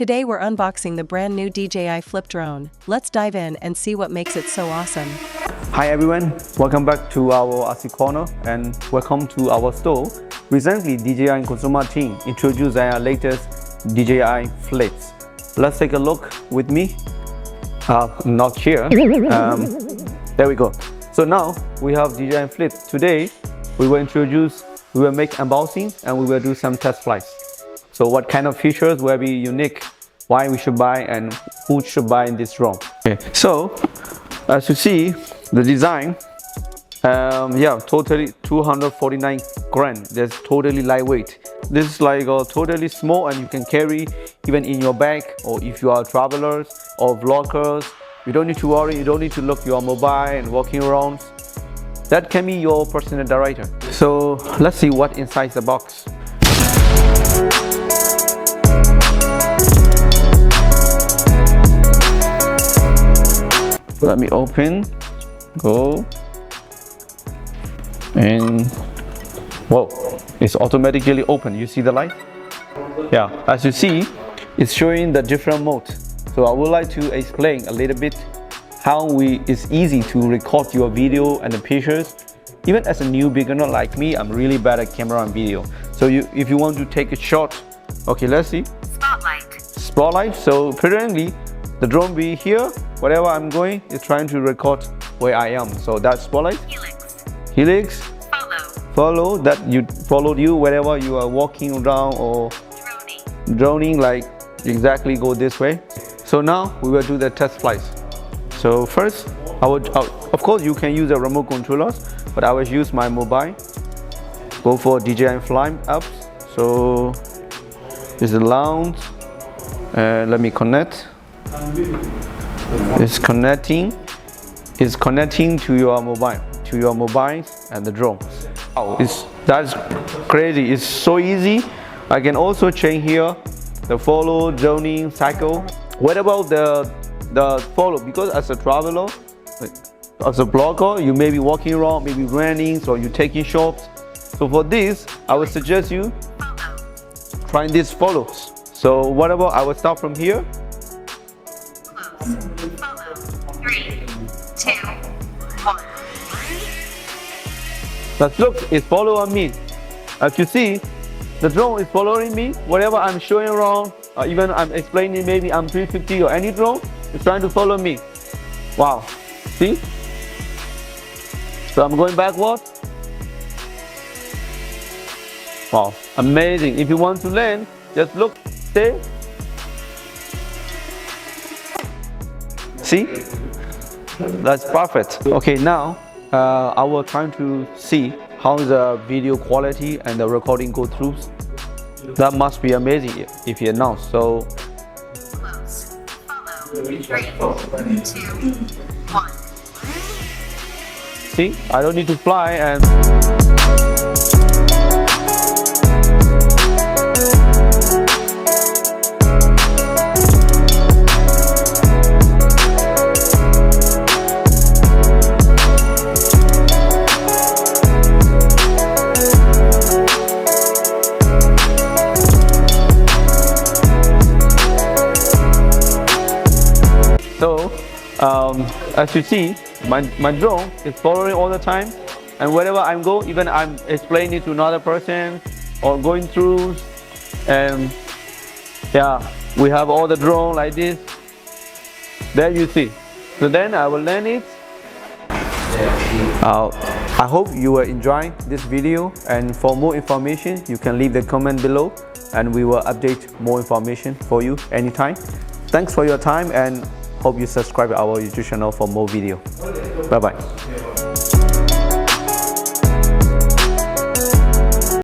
Today we're unboxing the brand new DJI Flip Drone. Let's dive in and see what makes it so awesome. Hi everyone, welcome back to our RC Corner and welcome to our store. Recently, DJI and consumer team introduced their latest DJI Flips. Let's take a look with me. Not here. There we go. So now we have DJI Flip. Today we will make unboxing and we will do some test flights. So what kind of features will be unique, why we should buy and who should buy in this drone. Okay, so as you see the design, totally 249 grams. That's totally lightweight. This is like totally small and you can carry even in your bag, or if you are travelers or vloggers, you don't need to worry, you don't need to look your mobile and walking around. That can be your personal director. So let's see what inside the box. Let me open, go, and whoa, it's automatically open. You see the light? Yeah, as you see, it's showing the different modes. So I would like to explain a little bit how it's easy to record your video and the pictures. Even as a new beginner like me, I'm really bad at camera and video. So if you want to take a shot, okay, let's see. Spotlight. So currently, the drone be here. Wherever I'm going, it's trying to record where I am. So that's spotlight. Helix. Follow. That you followed you wherever you are walking around or droning, like exactly go this way. So now we will do the test flights. So first, of course you can use the remote controllers, but I will use my mobile. Go for DJI Fly apps. So this is the launch. Let me connect. It's connecting to your mobile and the drone. Oh, that's crazy. It's so easy. I can also change here the follow, droning, cycle. What about the follow? Because as a traveler, as a blogger, you may be walking around, maybe running, so you're taking shots. So for this, I would suggest you trying this follows. So whatever, I will start from here. Follow. 3, 2, 1. Let's look, it's following me. As you see, the drone is following me. Whatever I'm showing around, even I'm explaining, maybe I'm 350 or any drone, it's trying to follow me. Wow, see? So I'm going backward. Wow, amazing. If you want to land, just look, stay. See? That's perfect. Okay, now I will try to see how the video quality and the recording go through. That must be amazing if you announce. So Close. Follow. 3, 2, 1. see, I don't need to fly and as you see, my drone is following all the time, and wherever I'm going, even I'm explaining it to another person or going through, and yeah, we have all the drone like this. There you see. So then I will land it. I hope you will enjoy this video, and for more information you can leave the comment below and we will update more information for you anytime. Thanks for your time and hope you subscribe to our YouTube channel for more video. Bye bye.